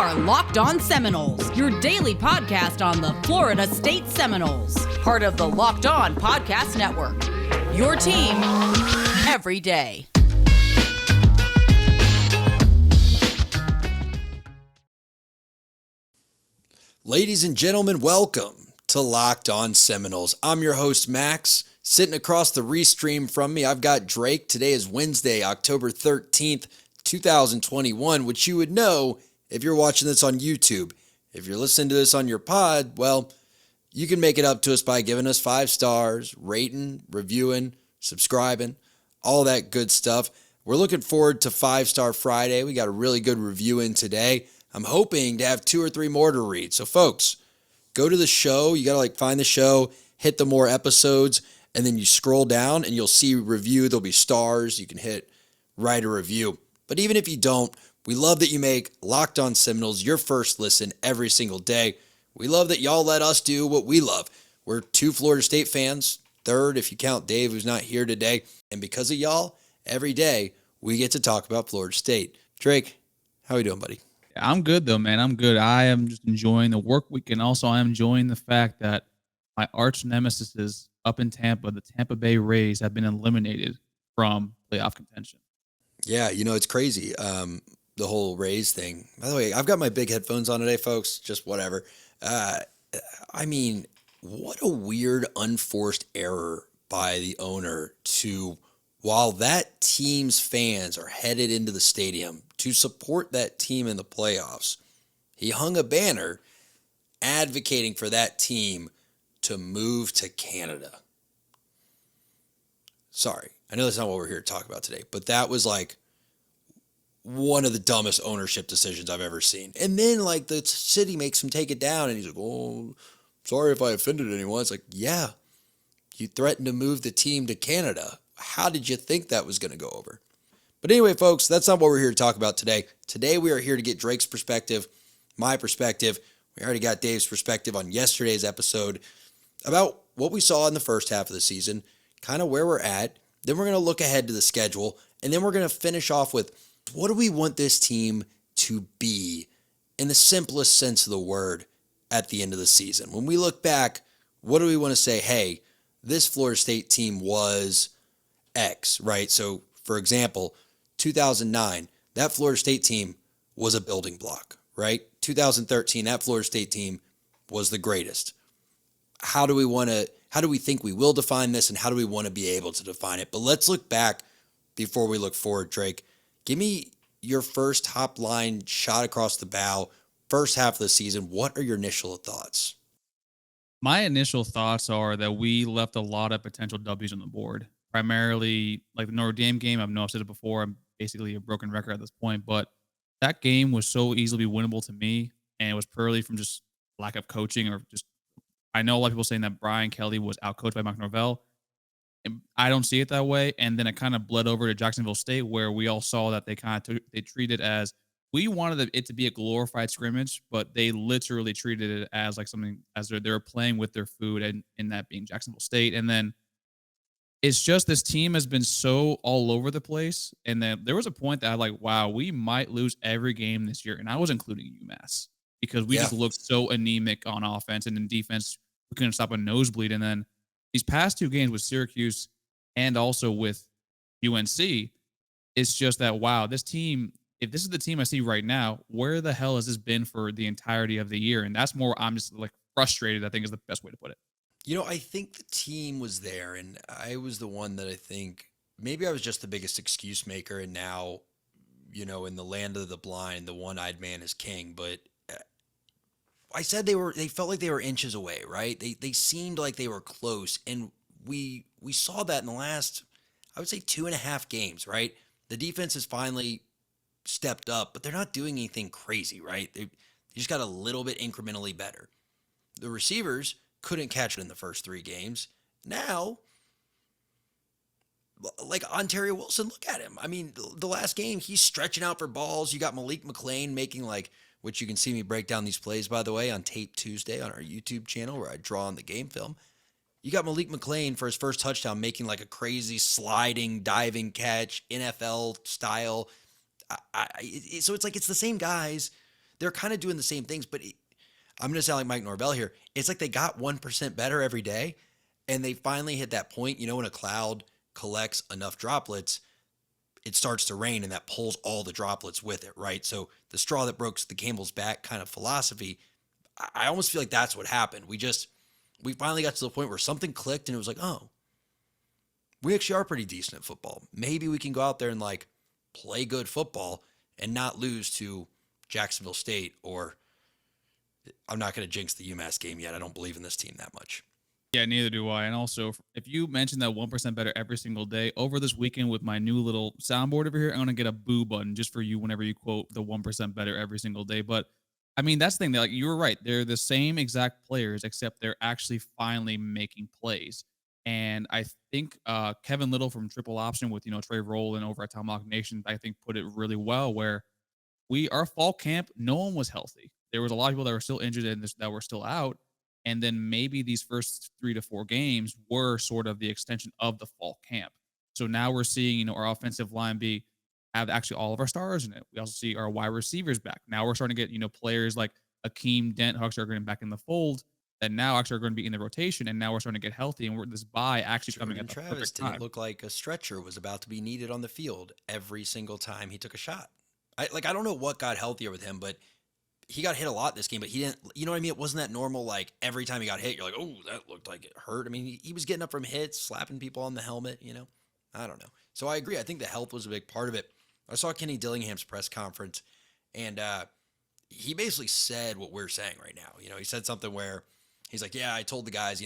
are Locked On Seminoles, your daily podcast on the Florida State Seminoles, part of the Locked On Podcast Network. Your team every day. Ladies and gentlemen, welcome to Locked On Seminoles. I'm your host, Max. Sitting across the restream from me, I've got Drake. Today is Wednesday, October 13th, 2021, which you would know if you're watching this on YouTube. If you're listening to this on your pod, well, you can make it up to us by giving us 5 stars, rating, reviewing, subscribing, all that good stuff. We're looking forward to 5-Star Friday. We got a really good review in today. I'm hoping to have 2 or 3 more to read. So folks, go to the show. You got to find the show, hit the more episodes, and then you scroll down and you'll see review. There'll be stars. You can hit write a review. But even if you don't, we love that you make Locked On Seminoles your first listen every single day. We love that y'all let us do what we love. We're 2 Florida State fans, 3rd if you count Dave, who's not here today. And because of y'all, every day we get to talk about Florida State. Drake, how are you doing, buddy? I'm good, though, man. I'm good. I am just enjoying the work week, and also I am enjoying the fact that my arch nemesis up in Tampa, the Tampa Bay Rays, have been eliminated from playoff contention. Yeah, it's crazy, the whole Rays thing. By the way, I've got my big headphones on today, folks, just whatever. What a weird, unforced error by the owner to, while that team's fans are headed into the stadium to support that team in the playoffs, he hung a banner advocating for that team to move to Canada. Sorry, I know that's not what we're here to talk about today, but that was one of the dumbest ownership decisions I've ever seen. And then the city makes him take it down, and he's like, "Oh, sorry if I offended anyone." It's like, yeah, you threatened to move the team to Canada. How did you think that was going to go over? But anyway, folks, that's not what we're here to talk about today. Today, we are here to get Drake's perspective, my perspective. We already got Dave's perspective on yesterday's episode about what we saw in the first half of the season, kind of where we're at. Then we're going to look ahead to the schedule, and then we're going to finish off with what do we want this team to be in the simplest sense of the word at the end of the season. When we look back, what do we want to say? Hey, this Florida State team was X, right? So, for example, 2009, that Florida State team was a building block, right? 2013, that Florida State team was the greatest. How do we think we will define this, and how do we want to be able to define it? But let's look back before we look forward, Drake. Give me your first top line shot across the bow, first half of the season. What are your initial thoughts? My initial thoughts are that we left a lot of potential W's on the board. Primarily, the Notre Dame game. I know I've said it before. I'm basically a broken record at this point, but that game was so easily winnable to me, and it was purely from just lack of coaching or just. I know a lot of people saying that Brian Kelly was outcoached by Mike Norvell. I don't see it that way. And then it kind of bled over to Jacksonville State, where we all saw that they they treated it as, we wanted it to be a glorified scrimmage, but they literally treated it as something as they were playing with their food, and in that being Jacksonville State. And then it's just this team has been so all over the place. And then there was a point that wow, we might lose every game this year. And I was including UMass because we just looked so anemic on offense, and in defense, we couldn't stop a nosebleed. And then these past 2 games with Syracuse and also with UNC, it's just that, wow, this team, if this is the team I see right now, where the hell has this been for the entirety of the year? And that's more, I'm just frustrated, I think is the best way to put it. I think the team was there, and I was the one that I think maybe I was just the biggest excuse maker. And now, in the land of the blind, the one-eyed man is king. But I said they felt like they were inches away, right? They seemed like they were close, and we saw that in the last, I would say, 2.5 games, right? The defense has finally stepped up, but they're not doing anything crazy, right? They just got a little bit incrementally better. The receivers couldn't catch it in the first 3 games. Now, Ontario Wilson, look at him. I mean, the last game, he's stretching out for balls. You got Malik McClain making which you can see me break down these plays, by the way, on Tape Tuesday on our YouTube channel where I draw on the game film. You got Malik McClain for his first touchdown making a crazy sliding, diving catch, NFL style. So it's the same guys they're kind of doing the same things, but I'm going to sound like Mike Norvell here. It's like they got 1% better every day, and they finally hit that point. You know, when a cloud collects enough droplets, it starts to rain, and that pulls all the droplets with it, right? So the straw that broke the camel's back kind of philosophy, I almost feel like that's what happened. We finally got to the point where something clicked, and it was like, oh, we actually are pretty decent at football. Maybe we can go out there and like play good football and not lose to Jacksonville State, or I'm not going to jinx the UMass game yet. I don't believe in this team that much. Yeah, neither do I. And also, if you mention that 1% better every single day, over this weekend with my new little soundboard over here, I'm going to get a boo button just for you whenever you quote the 1% better every single day. But I mean, that's the thing. Like, you were right. They're the same exact players, except they're actually finally making plays. And I think Kevin Little from Triple Option with, Trey Rowland over at Tomahawk Nation, I think put it really well, where our fall camp, no one was healthy. There was a lot of people that were still injured and that were still out. And then maybe these first 3 to 4 games were sort of the extension of the fall camp. So now we're seeing, our offensive line have actually all of our stars in it. We also see our wide receivers back. Now we're starting to get, players like Akeem Dent, Hucks are getting back in the fold that now actually are going to be in the rotation. And now we're starting to get healthy. And this bye actually coming at the Travis perfect didn't time. look like a stretcher was about to be needed on the field every single time he took a shot. I don't know what got healthier with him, but he got hit a lot this game, but he didn't, you know what I mean? It wasn't that normal, like every time he got hit, you're like, oh, that looked like it hurt. I mean, he was getting up from hits, slapping people on the helmet, I don't know. So I agree. I think the health was a big part of it. I saw Kenny Dillingham's press conference, and he basically said what we're saying right now. He said something where he's like, yeah, I told the guys,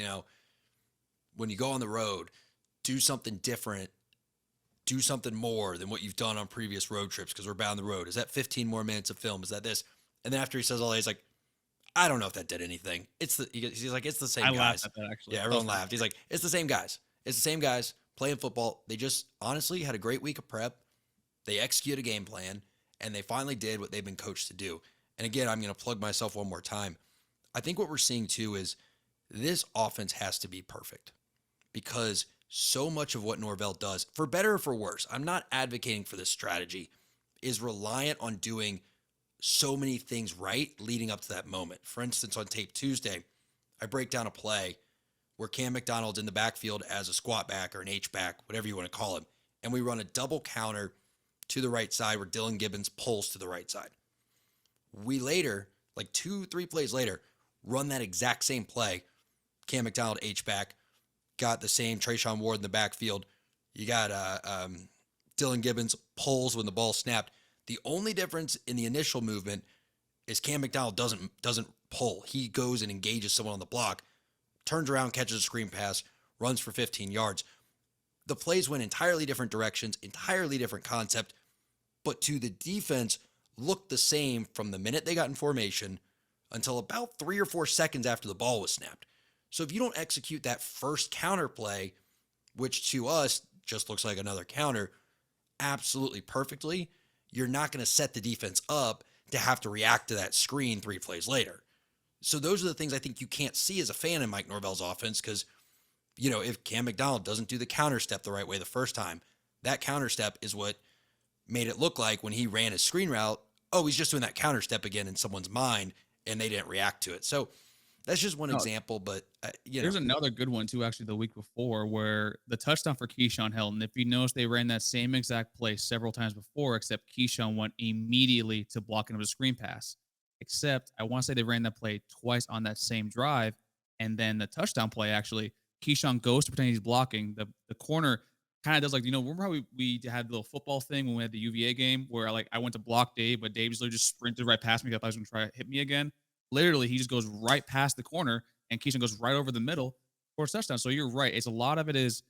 when you go on the road, do something different, do something more than what you've done on previous road trips because we're bound the road. Is that 15 more minutes of film? Is that this? And then after he says all that, he's like, I don't know if that did anything. He's like, it's the same guys. Laughed at that, actually. Yeah, everyone laughed. He's like, it's the same guys. It's the same guys playing football. They just honestly had a great week of prep. They executed a game plan, and they finally did what they've been coached to do. And again, I'm going to plug myself one more time. I think what we're seeing too is this offense has to be perfect because so much of what Norvell does, for better or for worse, I'm not advocating for this strategy, is reliant on doing so many things right leading up to that moment. For instance, on Tape Tuesday, I break down a play where Cam McDonald's in the backfield as a squat back or an H-back, whatever you want to call him, and we run a double counter to the right side where Dylan Gibbons pulls to the right side. We later, like 2-3 plays later, run that exact same play. Cam McDonald H-back, got the same Trayshawn Ward in the backfield. You got Dylan Gibbons pulls when the ball snapped. The only difference in the initial movement is Cam McDonald doesn't pull. He goes and engages someone on the block, turns around, catches a screen pass, runs for 15 yards. The plays went entirely different directions, entirely different concept, but to the defense looked the same from the minute they got in formation until about 3 or 4 seconds after the ball was snapped. So if you don't execute that first counter play, which to us just looks like another counter, absolutely perfectly, you're not going to set the defense up to have to react to that screen 3 plays later. So those are the things I think you can't see as a fan in Mike Norvell's offense because, if Cam McDonald doesn't do the counter step the right way the first time, that counter step is what made it look like when he ran his screen route, oh, he's just doing that counter step again in someone's mind, and they didn't react to it. So that's just one example, but There's another good one too, actually, the week before where the touchdown for Keyshawn Helton. If you notice, they ran that same exact play several times before, except Keyshawn went immediately to blocking of a screen pass. Except I want to say they ran that play twice on that same drive, and then the touchdown play actually, Keyshawn goes to pretend he's blocking. The corner kind of does like, remember how we had the little football thing when we had the UVA game where I went to block Dave, but Dave just sprinted right past me because I thought he was going to try to hit me again. Literally, he just goes right past the corner, and Keyshawn goes right over the middle for a touchdown. So you're right. It's a lot of it is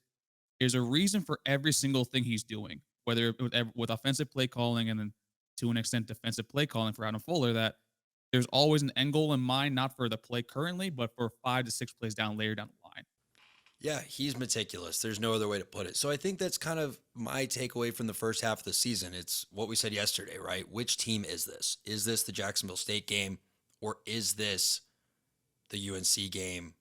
there's a reason for every single thing he's doing, whether with offensive play calling and then to an extent defensive play calling for Adam Fuller, that there's always an end goal in mind, not for the play currently, but for 5 to 6 plays later down the line. Yeah, he's meticulous. There's no other way to put it. So I think that's kind of my takeaway from the first half of the season. It's what we said yesterday, right? Which team is this? Is this the Jacksonville State game? Or is this the UNC game,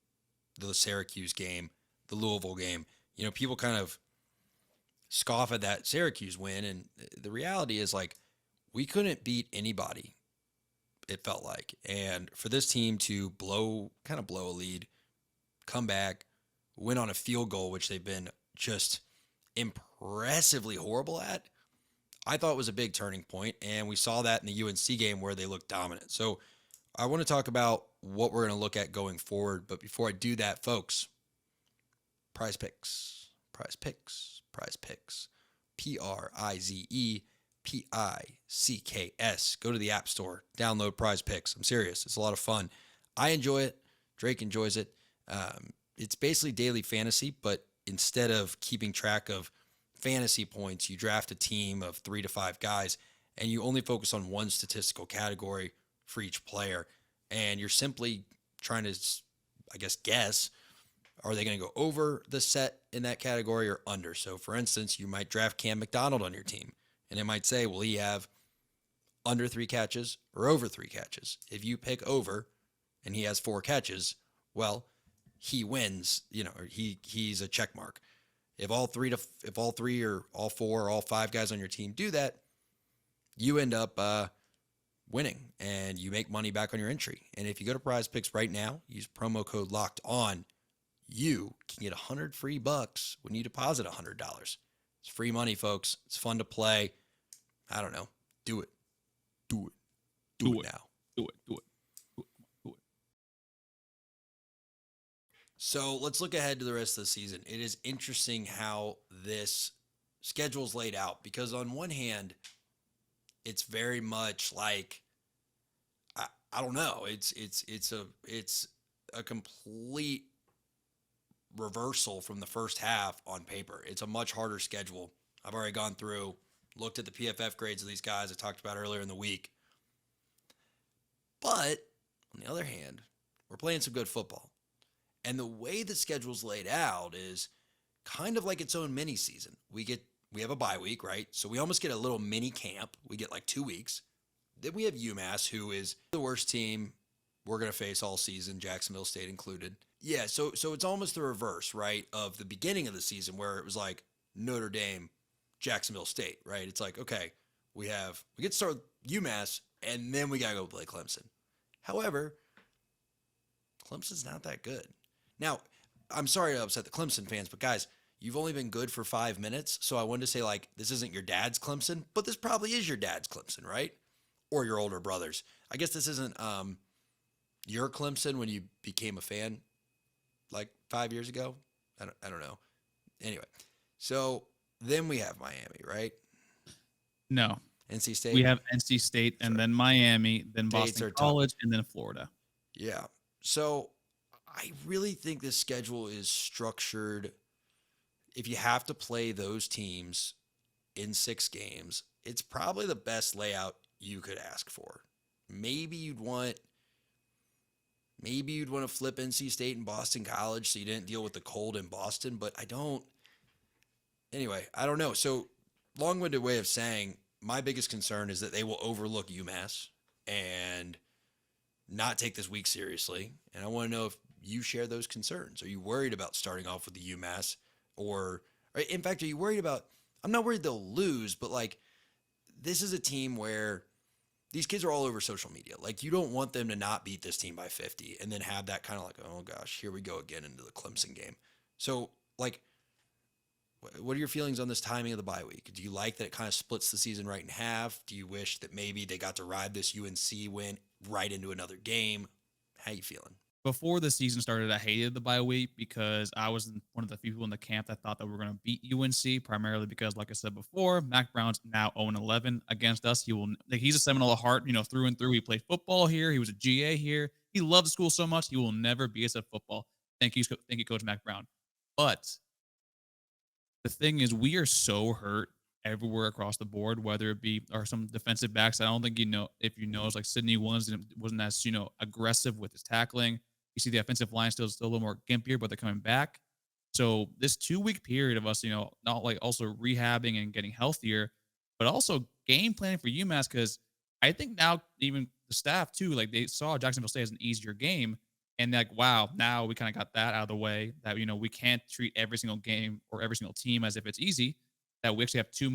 the Syracuse game, the Louisville game? People kind of scoff at that Syracuse win. And the reality is, we couldn't beat anybody it felt like. And for this team to blow a lead, come back, win on a field goal, which they've been just impressively horrible at, I thought was a big turning point. And we saw that in the UNC game where they looked dominant. So I want to talk about what we're going to look at going forward. But before I do that, folks, Prize Picks. PrizePicks. Go to the App Store, download Prize Picks. I'm serious. It's a lot of fun. I enjoy it. Drake enjoys it. It's basically daily fantasy, but instead of keeping track of fantasy points, you draft a team of 3 to 5 guys, and you only focus on one statistical category for each player. And you're simply trying to, I guess, are they going to go over the set in that category or under? So, for instance, you might draft Cam McDonald on your team, and it might say, will he have under 3 catches or over 3 catches? If you pick over and he has 4 catches, well, he wins, or he's a check mark. If all 3 or all 4 or all 5 guys on your team do that, you end up winning and you make money back on your entry. And if you go to Prize Picks right now, use promo code Locked On, you can get $100 free when you deposit $100. It's free money, folks. It's fun to play. I don't know. Do it. Do it now. Do it. So let's look ahead to the rest of the season. It is interesting how this schedule is laid out because on one hand, it's very much like, I don't know. It's a complete reversal from the first half on paper. It's a much harder schedule. I've already gone through, looked at the PFF grades of these guys I talked about earlier in the week. But on the other hand, we're playing some good football. And the way the schedule's laid out is kind of like its own mini season. We have a bye week, right? So we almost get a little mini camp. We get like 2 weeks. Then we have UMass, who is the worst team we're going to face all season, Jacksonville State included. Yeah, so it's almost the reverse, right, of the beginning of the season where it was like Notre Dame, Jacksonville State, right? It's like, okay, we get to start with UMass, and then we got to go play Clemson. However, Clemson's not that good. Now, I'm sorry to upset the Clemson fans, but guys, you've only been good for 5 minutes, so I wanted to say, like, this isn't your dad's Clemson, but this probably is your dad's Clemson, right? Or your older brother's. I guess this isn't your Clemson when you became a fan like 5 years ago. I don't know. Anyway, so then we have Miami, right? No. NC State? We have NC State and then Miami, then States Boston College, and then Florida. Yeah. So I really think this schedule is structured. If you have to play those teams in 6 games, it's probably the best layout you could ask for. Maybe you'd want to flip NC State and Boston College so you didn't deal with the cold in Boston, but I don't know. So long-winded way of saying my biggest concern is that they will overlook UMass and not take this week seriously. And I want to know if you share those concerns. Are you worried about starting off with the UMass? Or in fact, are you worried about, I'm not worried they'll lose, but like this is a team where these kids are all over social media. Like you don't want them to not beat this team by 50 and then have that kind of like, oh gosh, here we go again into the Clemson game. So like, what are your feelings on this timing of the bye week? Do you like that it kind of splits the season right in half? Do you wish that maybe they got to ride this UNC win right into another game? How you feeling? Before the season started, I hated the bye week because I was one of the few people in the camp that thought that we were going to beat UNC, primarily because, like I said before, Mac Brown's now 0-11 against us. He's a Seminole at heart, through and through. He played football here. He was a GA here. He loved the school so much, he will never beat us at football. Thank you, Coach Mac Brown. But the thing is, we are so hurt everywhere across the board, whether it be or some defensive backs. I don't think if you know, it's like Sidney wasn't as aggressive with his tackling. You see the offensive line still a little more gimpier, but they're coming back. So this 2-week period of us, not like also rehabbing and getting healthier, but also game planning for UMass, because I think now even the staff too, like they saw Jacksonville State as an easier game. And like, wow, now we kind of got that out of the way that, we can't treat every single game or every single team as if it's easy, that we actually have 2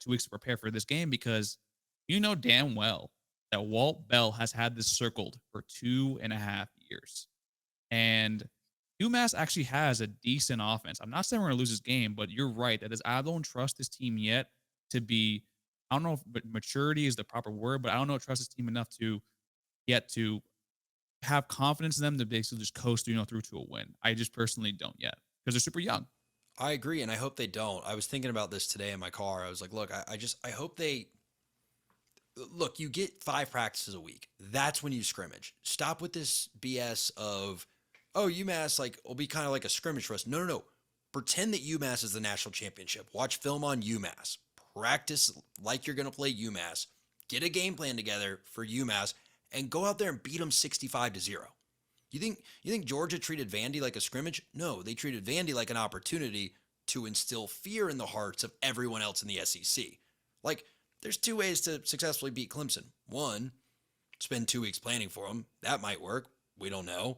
weeks to prepare for this game, because damn well that Walt Bell has had this circled for 2.5 years. And UMass actually has a decent offense. I'm not saying we're going to lose this game, but you're right. I don't trust this team yet to be, I don't know if maturity is the proper word, but I don't know trust this team enough to have confidence in them to basically just coast, through to a win. I just personally don't yet because they're super young. I agree, and I hope they don't. I was thinking about this today in my car. I was like, look, I hope they look, you get 5 practices a week. That's when you scrimmage. Stop with this BS of, oh, UMass will be kind of like a scrimmage for us. No, no, no. Pretend that UMass is the national championship. Watch film on UMass. Practice like you're going to play UMass. Get a game plan together for UMass and go out there and beat them 65-0. You think Georgia treated Vandy like a scrimmage? No, they treated Vandy like an opportunity to instill fear in the hearts of everyone else in the SEC. There's 2 ways to successfully beat Clemson. 1, spend 2 weeks planning for them. That might work. We don't know.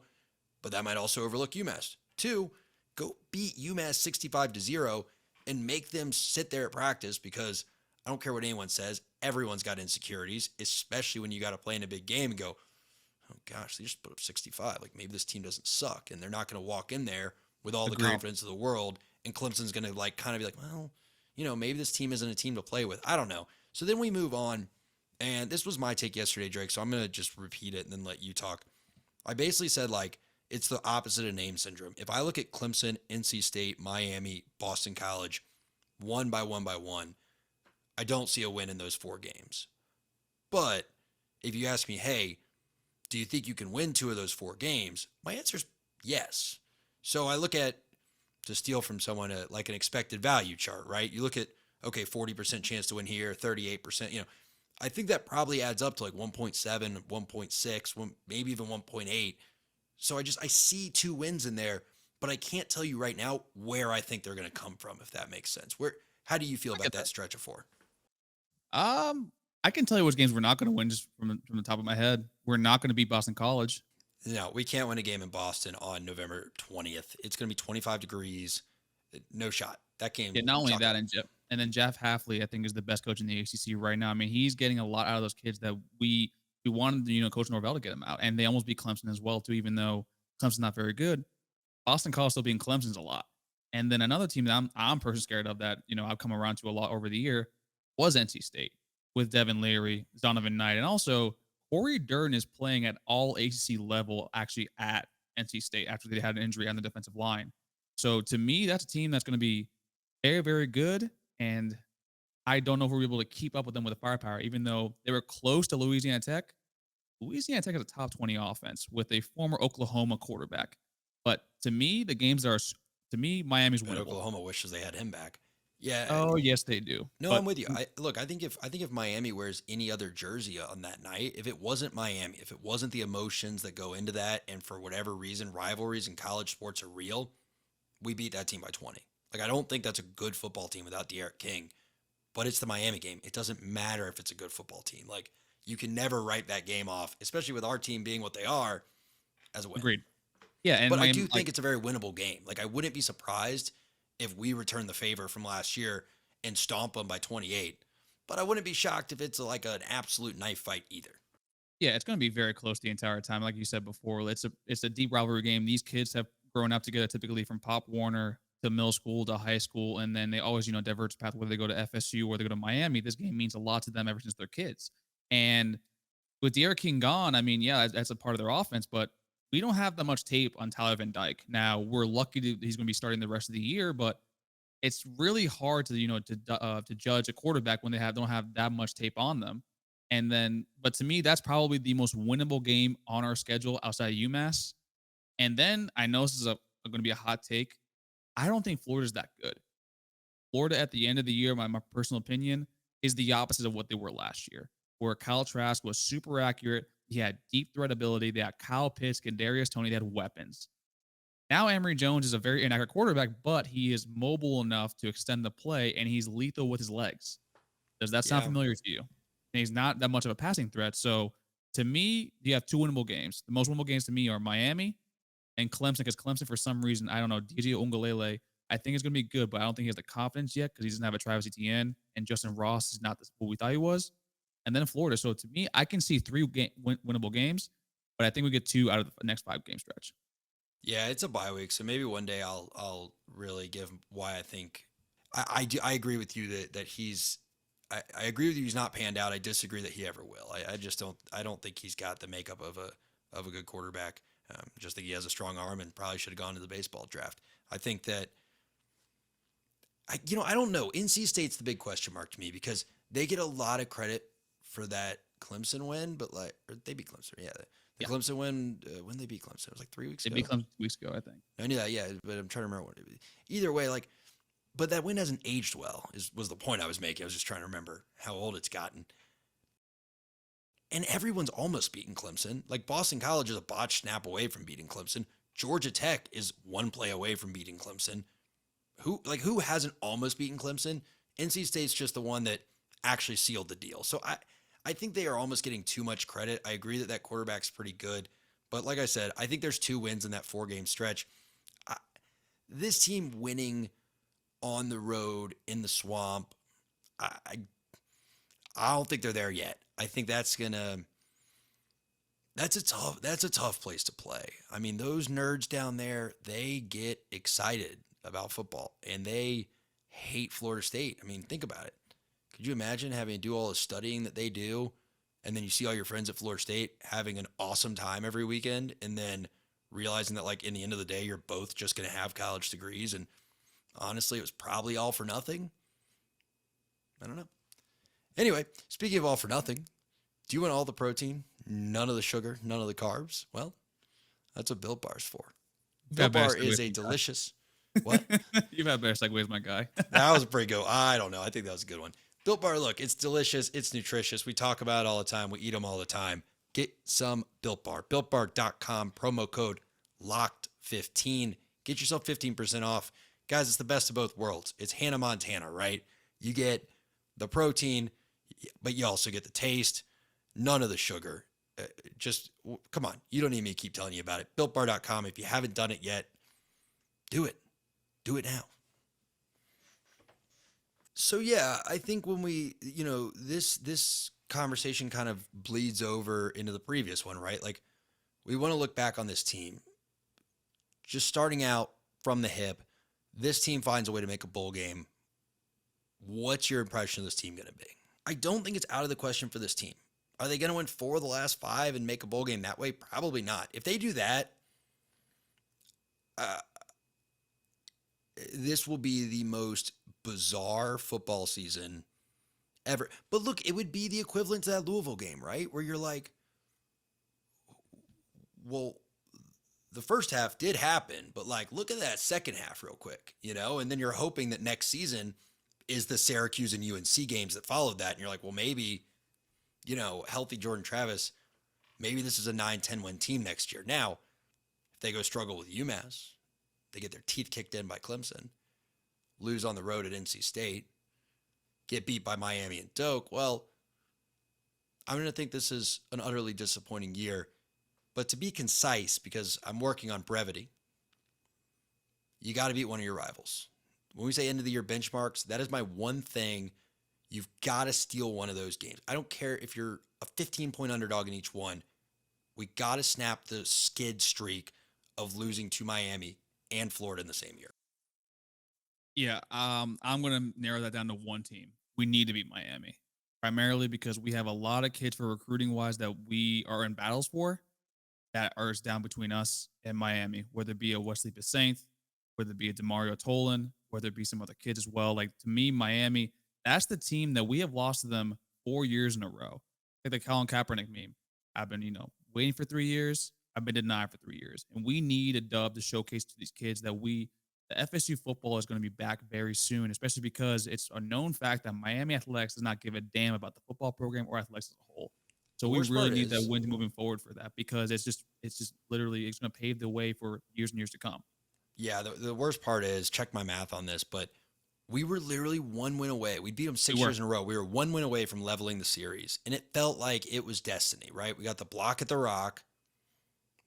But that might also overlook UMass. 2, go beat UMass 65-0 and make them sit there at practice because I don't care what anyone says. Everyone's got insecurities, especially when you got to play in a big game and go, oh gosh, they just put up 65. Maybe this team doesn't suck. And they're not going to walk in there with all the confidence of the world. And Clemson's going to kind of be like, well, maybe this team isn't a team to play with. I don't know. So then we move on. And this was my take yesterday, Drake. So I'm going to just repeat it and then let you talk. I basically said it's the opposite of name syndrome. If I look at Clemson, NC State, Miami, Boston College, one by one, I don't see a win in those 4 games. But if you ask me, hey, do you think you can win 2 of those 4 games? My answer is yes. So I look at, to steal from someone, an expected value chart, right? You look at, okay, 40% chance to win here, 38%, I think that probably adds up to 1.7, 1.6, maybe even 1.8. So I see 2 wins in there, but I can't tell you right now where I think they're going to come from, if that makes sense. How do you feel about that stretch of 4? I can tell you which games we're not going to win just from the top of my head. We're not going to beat Boston College. No, we can't win a game in Boston on November 20th. It's going to be 25 degrees. No shot. That game. Yeah, not only that, and then Jeff Hafley, I think, is the best coach in the ACC right now. I mean, he's getting a lot out of those kids that we wanted, Coach Norvell to get them out. And they almost beat Clemson as well, too, even though Clemson's not very good. Boston College still beating Clemson's a lot. And then another team that I'm personally scared of that, I've come around to a lot over the year was NC State with Devin Leary, Donovan Knight, and also Corey Durden is playing at all ACC level actually at NC State after they had an injury on the defensive line. So to me, that's a team that's going to be very, very good. And I don't know if we'll be able to keep up with them with the firepower, even though they were close to Louisiana Tech. Louisiana Tech has a top 20 offense with a former Oklahoma quarterback. But to me, Miami's winnable. Oklahoma wishes they had him back. Yeah. Oh, yes, they do. No, but I'm with you. I think if Miami wears any other jersey on that night, if it wasn't Miami, if it wasn't the emotions that go into that, and for whatever reason, rivalries in college sports are real, we beat that team by 20. I don't think that's a good football team without De'Aaron King, but it's the Miami game. It doesn't matter if it's a good football team. You can never write that game off, especially with our team being what they are, as a win. Agreed. Yeah, but I do think it's a very winnable game. I wouldn't be surprised if we return the favor from last year and stomp them by 28. But I wouldn't be shocked if it's an absolute knife fight either. Yeah, it's going to be very close the entire time. Like you said before, it's a deep rivalry game. These kids have grown up together, typically from Pop Warner to middle school to high school, and then they always, diverge path, whether they go to FSU or they go to Miami. This game means a lot to them ever since they're kids. And with De'Aaron King gone, I mean, yeah, that's a part of their offense, but we don't have that much tape on Tyler Van Dyke. Now, we're lucky he's going to be starting the rest of the year, but it's really hard to judge a quarterback when they don't have that much tape on them. And then, but to me, that's probably the most winnable game on our schedule outside of UMass. And then I know this is going to be a hot take. I don't think Florida's that good. Florida at the end of the year, my personal opinion, is the opposite of what they were last year, where Kyle Trask was super accurate. He had deep threat ability. They had Kyle Pitts and Darius Toney. They had weapons. Now Emory Jones is a very inaccurate quarterback, but he is mobile enough to extend the play, and he's lethal with his legs. Does that sound familiar to you? And he's not that much of a passing threat. So to me, you have 2 winnable games. The most winnable games to me are Miami and Clemson, because Clemson, for some reason, I don't know, DJ Ungalele, I think is going to be good, but I don't think he has the confidence yet because he doesn't have a Travis Etienne, and Justin Ross is not what we thought he was. and then Florida. So to me, I can see winnable games, but I think we get 2 out of the next 5-game stretch. Yeah, it's a bye week, so maybe one day I'll really give why I think I agree with you that he's I agree with you he's not panned out. I disagree that he ever will. I just don't think he's got the makeup of a good quarterback. Just think he has a strong arm and probably should have gone to the baseball draft. I think that I don't know. NC State's the big question mark to me because they get a lot of credit for that Clemson win, but or they beat Clemson. Yeah, the Clemson win, when they beat Clemson, it was like 3 weeks ago. They beat Clemson 2 weeks ago, I think. I knew that, yeah, but I'm trying to remember what it was. Either way, but that win hasn't aged well, was the point I was making. I was just trying to remember how old it's gotten. And everyone's almost beaten Clemson. Like, Boston College is a botched snap away from beating Clemson. Georgia Tech is one play away from beating Clemson. Who hasn't almost beaten Clemson? NC State's just the one that actually sealed the deal. So I think they are almost getting too much credit. I agree that quarterback's pretty good. But like I said, I think there's 2 wins in that 4-game stretch. This team winning on the road in the swamp, I don't think they're there yet. I think that's a tough place to play. I mean, those nerds down there, they get excited about football and they hate Florida State. I mean, think about it. Could you imagine having to do all the studying that they do, and then you see all your friends at Florida State having an awesome time every weekend, and then realizing that, in the end of the day, you're both just going to have college degrees, and honestly, it was probably all for nothing? I don't know. Anyway, speaking of all for nothing, do you want all the protein, none of the sugar, none of the carbs? Well, that's what Built Bar's for. Built Bar is a delicious... What? You've had better segues, my guy. That was a pretty good. I don't know. I think that was a good one. Built Bar, look, it's delicious. It's nutritious. We talk about it all the time. We eat them all the time. Get some Built Bar. BuiltBar.com, promo code LOCKED15. Get yourself 15% off. Guys, it's the best of both worlds. It's Hannah Montana, right? You get the protein, but you also get the taste. None of the sugar. Come on. You don't need me to keep telling you about it. BuiltBar.com. If you haven't done it yet, do it. Do it now. So yeah, I think when we, this conversation kind of bleeds over into the previous one, right? Like, we want to look back on this team. Just starting out from the hip, this team finds a way to make a bowl game. What's your impression of this team going to be? I don't think it's out of the question for this team. Are they going to win 4 of the last 5 and make a bowl game that way? Probably not. If they do that, this will be the most bizarre football season ever. But look, it would be the equivalent to that Louisville game, right? Where you're like, well, the first half did happen, but look at that second half real quick, and then you're hoping that next season is the Syracuse and UNC games that followed that. And you're like, well, maybe, healthy Jordan Travis, maybe this is a 9-10 win team next year. Now, if they go struggle with UMass, they get their teeth kicked in by Clemson, lose on the road at NC State, get beat by Miami and Doak. Well, I'm going to think this is an utterly disappointing year. But to be concise, because I'm working on brevity, you got to beat one of your rivals. When we say end of the year benchmarks, that is my one thing. You've got to steal one of those games. I don't care if you're a 15-point underdog in each one. We got to snap the skid streak of losing to Miami and Florida in the same year. Yeah, I'm going to narrow that down to one team. We need to beat Miami, primarily because we have a lot of kids for recruiting-wise that we are in battles for that are down between us and Miami, whether it be a Wesley Besaint, whether it be a DeMario Tolan, whether it be some other kids as well. To me, Miami, that's the team that we have lost to them 4 years in a row. Like the Colin Kaepernick meme. I've been, waiting for 3 years. I've been denied for 3 years. And we need a dub to showcase to these kids that the FSU football is going to be back very soon, especially because it's a known fact that Miami Athletics does not give a damn about the football program or athletics as a whole. So we really need that win moving forward for that, because it's just literally, it's going to pave the way for years and years to come. Yeah, the worst part is, check my math on this, but we were literally 1 win away. We beat them 6 years in a row. We were 1 win away from leveling the series, and it felt like it was destiny, right? We got the block at the Rock.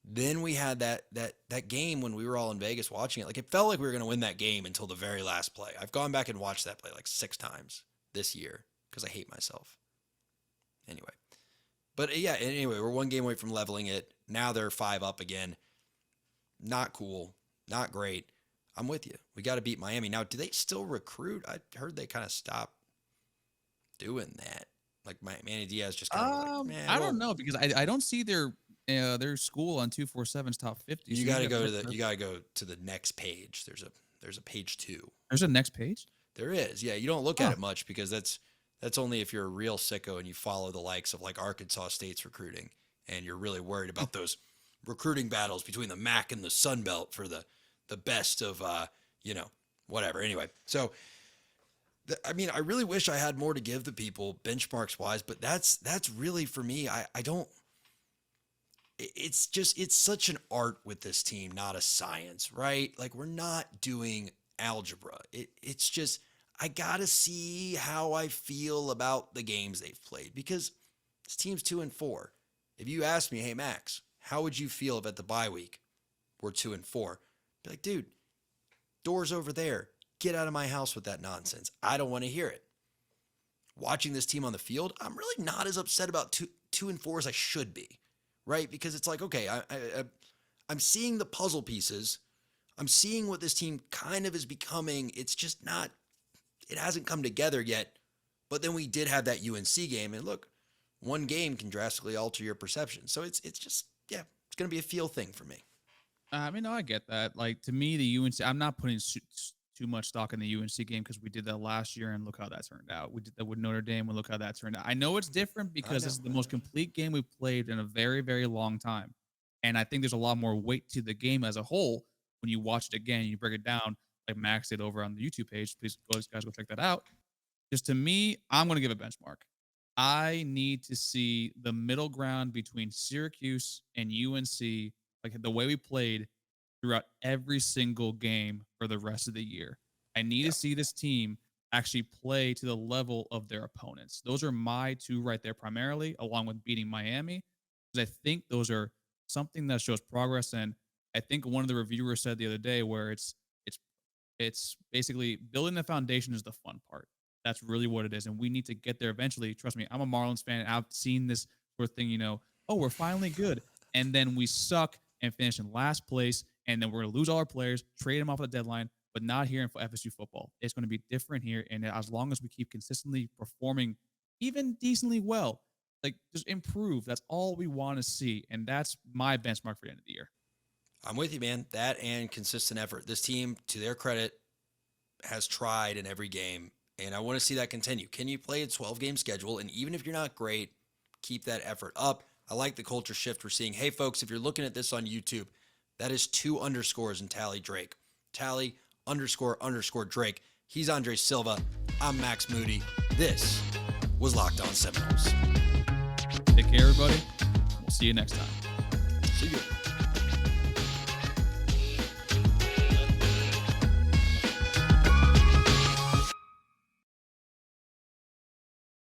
Then we had that game when we were all in Vegas watching it. It felt like we were going to win that game until the very last play. I've gone back and watched that play 6 times this year because I hate myself. Anyway. But yeah, anyway, we're 1 game away from leveling it. Now they're 5 up again. Not cool. Not great. I'm with you. We got to beat Miami. Now, do they still recruit? I heard they kind of stopped doing that. Like Manny Diaz just kind of like, man. I don't know because I don't see their school on 247's top 50. You got to go to the next page. There's a page 2. There's a next page? There is. Yeah, you don't look at it much because that's only if you're a real sicko and you follow the likes of like Arkansas State's recruiting and you're really worried about those recruiting battles between the MAC and the Sun Belt for the best of whatever. Anyway, so I mean, I really wish I had more to give the people benchmarks wise, but that's really for me. I don't. It's such an art with this team, not a science, right? Like we're not doing algebra. It's just I gotta see how I feel about the games they've played because this team's 2-4. If you ask me, hey Max, how would you feel if at the bye week we're 2-4? Be like, dude, door's over there. Get out of my house with that nonsense. I don't want to hear it. Watching this team on the field, I'm really not as upset about 2-4 as I should be, right? Because it's like, okay, I'm seeing the puzzle pieces. I'm seeing what this team kind of is becoming. It's just not, it hasn't come together yet. But then we did have that UNC game. And look, 1 game can drastically alter your perception. So it's just, yeah, it's going to be a feel thing for me. I mean, no, I get that. Like, to me, the UNC, I'm not putting too much stock in the UNC game because we did that last year and look how that turned out. We did that with Notre Dame and look how that turned out. I know it's different because this is the most complete game we've played in a very, very long time. And I think there's a lot more weight to the game as a whole when you watch it again and you break it down like Max did over on the YouTube page. Please, guys, go check that out. Just to me, I'm going to give a benchmark. I need to see the middle ground between Syracuse and UNC, like the way we played throughout every single game for the rest of the year. I need to see this team actually play to the level of their opponents. Those are my 2 right there primarily, along with beating Miami, because I think those are something that shows progress. And I think one of the reviewers said the other day where it's basically building the foundation is the fun part. That's really what it is. And we need to get there eventually. Trust me, I'm a Marlins fan. I've seen this sort of thing, oh, we're finally good. And then we suck and finish in last place. And then we're going to lose all our players, trade them off at the deadline, but not here in FSU football. It's going to be different here. And as long as we keep consistently performing even decently well, like just improve. That's all we want to see. And that's my benchmark for the end of the year. I'm with you, man. That and consistent effort. This team, to their credit, has tried in every game. And I want to see that continue. Can you play a 12-game schedule? And even if you're not great, keep that effort up. I like the culture shift we're seeing. Hey, folks, if you're looking at this on YouTube, that is 2 underscores in Tally Drake. Tally _ Drake. He's Andre Silva. I'm Max Moody. This was Locked On Seminoles. Take care, everybody. We'll see you next time. See you.